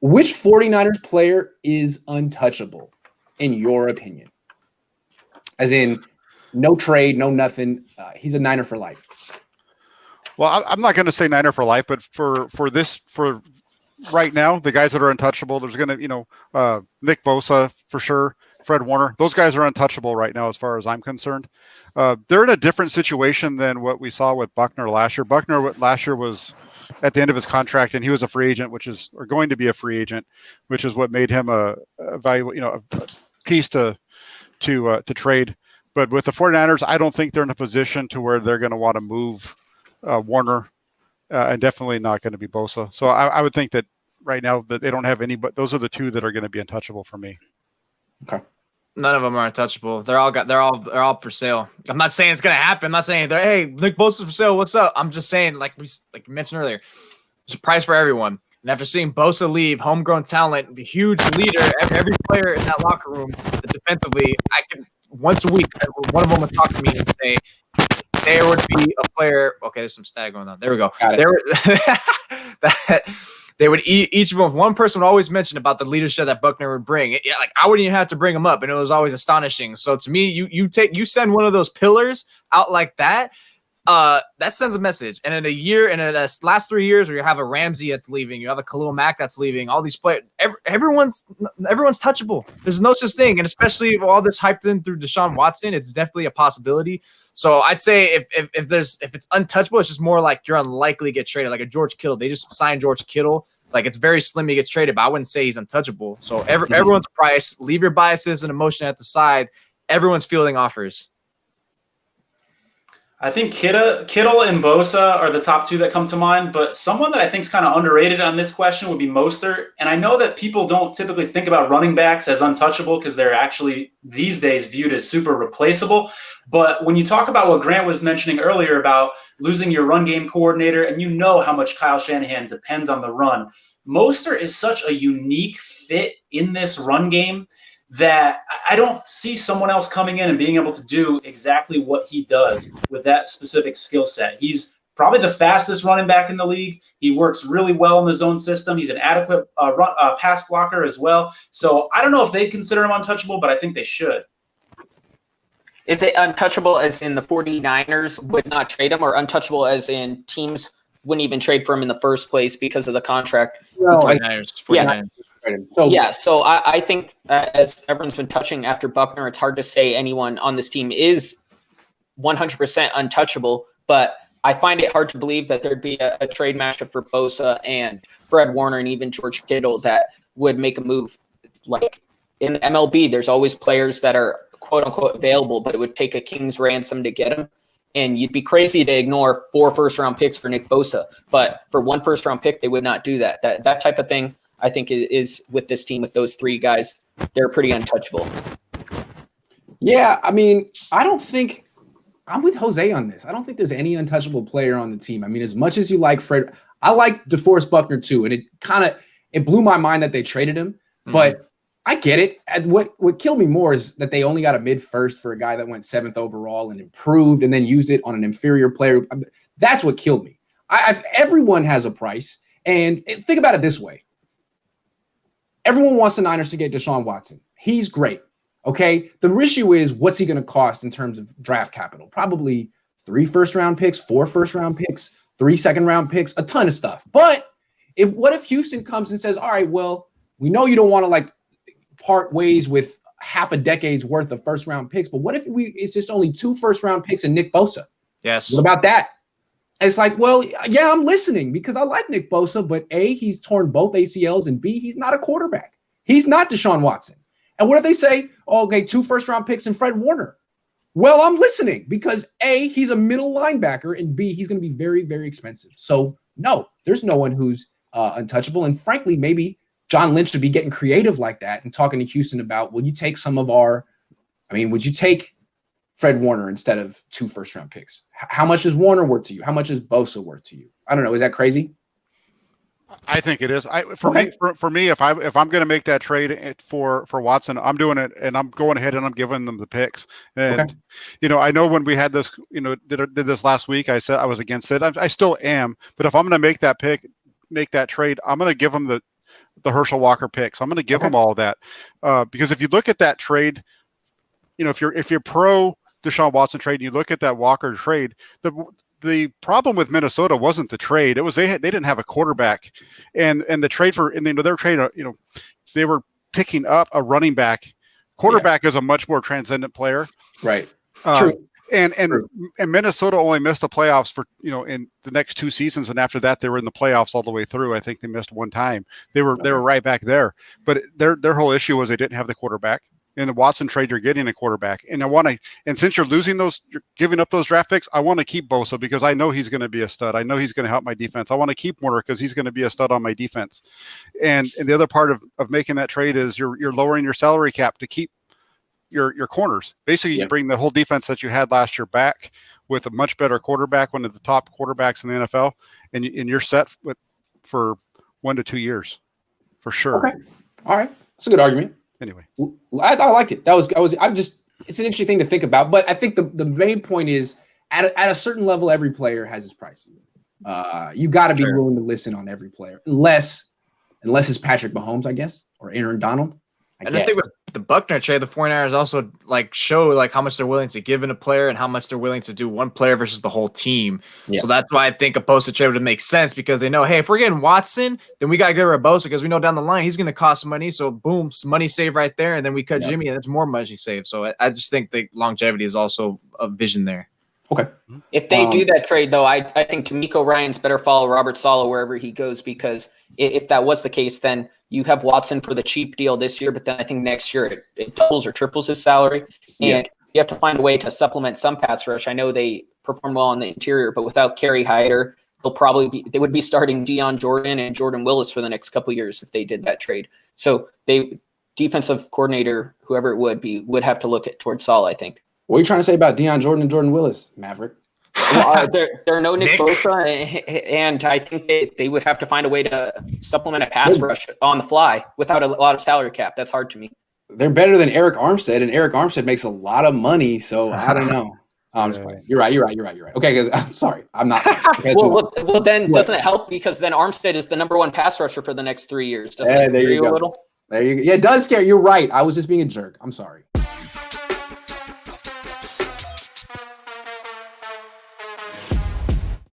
Which 49ers player is untouchable, in your opinion? As in, no trade, no nothing. He's a Niner for life. Well, I'm not going to say Niner for life, but for right now, the guys that are untouchable, there's going to, Nick Bosa for sure, Fred Warner. Those guys are untouchable right now as far as I'm concerned. They're in a different situation than what we saw with Buckner last year. Buckner last year was at the end of his contract, and he was a free agent, or going to be a free agent, which is what made him a valuable, a piece to trade. But with the 49ers, I don't think they're in a position to where they're going to want to move Warner, and definitely not going to be Bosa. So I would think that right now that they don't have any, but those are the two that are going to be untouchable for me. Okay. None of them are untouchable. They're all for sale. I'm not saying it's going to happen. I'm not saying hey, Nick Bosa's for sale. What's up? I'm just saying, like you mentioned earlier, there's a price for everyone. And after seeing Bosa leave, homegrown talent, the huge leader, every player in that locker room, defensively, I can once a week, one of them would talk to me and say, there would be a player. Okay, there's some stat going on. There we go. They would each of them. One person would always mention about the leadership that Buckner would bring. I wouldn't even have to bring him up, and it was always astonishing. So to me, you send one of those pillars out like that. That sends a message. And in the last 3 years, where you have a Ramsey that's leaving, you have a Khalil Mack that's leaving, all these players, everyone's touchable. There's no such thing, and especially all this hyped in through Deshaun Watson, it's definitely a possibility. So I'd say if it's untouchable, it's just more like you're unlikely to get traded, like a George Kittle. They just signed George Kittle. Like it's very slim he gets traded, but I wouldn't say he's untouchable. So everyone's price. Leave your biases and emotion at the side. Everyone's fielding offers. I think Kittle and Bosa are the top two that come to mind, but someone that I think is kind of underrated on this question would be Mostert. And I know that people don't typically think about running backs as untouchable because they're actually these days viewed as super replaceable. But when you talk about what Grant was mentioning earlier about losing your run game coordinator, and you know how much Kyle Shanahan depends on the run, Mostert is such a unique fit in this run game that I don't see someone else coming in and being able to do exactly what he does with that specific skill set. He's probably the fastest running back in the league. He works really well in the zone system. He's an adequate pass blocker as well. So I don't know if they consider him untouchable, but I think they should. Is it untouchable as in the 49ers would not trade him, or untouchable as in teams wouldn't even trade for him in the first place because of the contract? No, 49ers. So I think as everyone's been touching after Buckner, it's hard to say anyone on this team is 100% untouchable, but I find it hard to believe that there'd be a trade matchup for Bosa and Fred Warner and even George Kittle that would make a move. Like in MLB, there's always players that are quote-unquote available, but it would take a king's ransom to get them. And you'd be crazy to ignore 4 first-round picks for Nick Bosa. But for 1 first-round pick, they would not do that. That type of thing, I think, is with this team, with those 3 guys, they're pretty untouchable. Yeah, I mean, I don't think – I'm with Jose on this. I don't think there's any untouchable player on the team. I mean, as much as you like Fred – I like DeForest Buckner too, and it blew my mind that they traded him. Mm-hmm. But I get it. And what killed me more is that they only got a mid-first for a guy that went 7th overall and improved and then used it on an inferior player. That's what killed me. Everyone has a price. And think about it this way. Everyone wants the Niners to get Deshaun Watson. He's great. Okay. The issue is, what's he going to cost in terms of draft capital? Probably 3 first-round picks, 4 first-round picks, 3 second-round picks, a ton of stuff. But what if Houston comes and says, all right, well, we know you don't want to part ways with half a decade's worth of first-round picks, but what if it's just only 2 first-round picks and Nick Bosa? Yes. What about that? It's like, well, yeah, I'm listening because I like Nick Bosa, but A, he's torn both ACLs, and B, he's not a quarterback. He's not Deshaun Watson. And what if they say, oh, okay, 2 first-round picks and Fred Warner? Well, I'm listening because A, he's a middle linebacker, and B, he's going to be very, very expensive. So, no, there's no one who's untouchable. And frankly, maybe John Lynch to be getting creative like that and talking to Houston about, would you take Fred Warner instead of 2 first-round picks? How much is Warner worth to you? How much is Bosa worth to you? I don't know. Is that crazy? I think it is. For me, if I'm going to make that trade for Watson, I'm doing it, and I'm going ahead and I'm giving them the picks. And I know when we had this, did this last week, I said I was against it. I still am. But if I'm going to make that trade, I'm going to give them the the Herschel Walker pick. So I'm going to give him all of that because if you look at that trade, if you're pro Deshaun Watson trade, and you look at that Walker trade, the problem with Minnesota wasn't the trade. It was they didn't have a quarterback, and the trade their trade, they were picking up a running back. Quarterback is a much more transcendent player, right? True. And Minnesota only missed the playoffs for in the next 2 seasons, and after that they were in the playoffs all the way through. I think they missed one time. They were right back there, but their whole issue was they didn't have the quarterback. In the Watson trade, you're getting a quarterback, and since you're you're giving up those draft picks, I want to keep Bosa because I know he's going to be a stud. I know he's going to help my defense. I want to keep Warner because he's going to be a stud on my defense. And the other part of making that trade is you're lowering your salary cap to keep your corners. Basically, you bring the whole defense that you had last year back with a much better quarterback, one of the top quarterbacks in the NFL, and you're set for 1 to 2 years for sure. Okay, all right, that's a good argument. Anyway, I liked it. It's an interesting thing to think about, but I think the main point is at a certain level, every player has his price. You got to be willing to listen on every player, unless it's Patrick Mahomes, I guess, or Aaron Donald. I think with the Buckner trade, the 49ers also show how much they're willing to give in a player and how much they're willing to do one player versus the whole team. Yeah. So that's why I think a Bosa trade would make sense because they know, hey, if we're getting Watson, then we got to get rid of Bosa because we know down the line he's going to cost money. So boom, some money saved right there, and then we cut Jimmy, and that's more money saved. So I just think the longevity is also a vision there. Okay. If they do that trade, though, I think D'Amico Ryans better follow Robert Saleh wherever he goes because if that was the case, then you have Watson for the cheap deal this year, but then I think next year it doubles or triples his salary, and you have to find a way to supplement some pass rush. I know they perform well on the interior, but without Kerry Hyder, they would be starting Deion Jordan and Jordan Willis for the next couple of years if they did that trade. So defensive coordinator, whoever it would have to look towards Saleh, I think. What are you trying to say about Deion Jordan and Jordan Willis, Maverick? Well, there are no Nick Bosa, and I think they would have to find a way to supplement a pass rush on the fly without a lot of salary cap. That's hard to me. They're better than Eric Armstead, and Eric Armstead makes a lot of money, so I don't know. I'm just playing. You're right. Okay, I'm sorry. I'm not. Well, then doesn't it help because then Armstead is the number 1 pass rusher for the next 3 years? Doesn't it scare you a little? There you go. Yeah, it does scare you. You're right. I was just being a jerk. I'm sorry.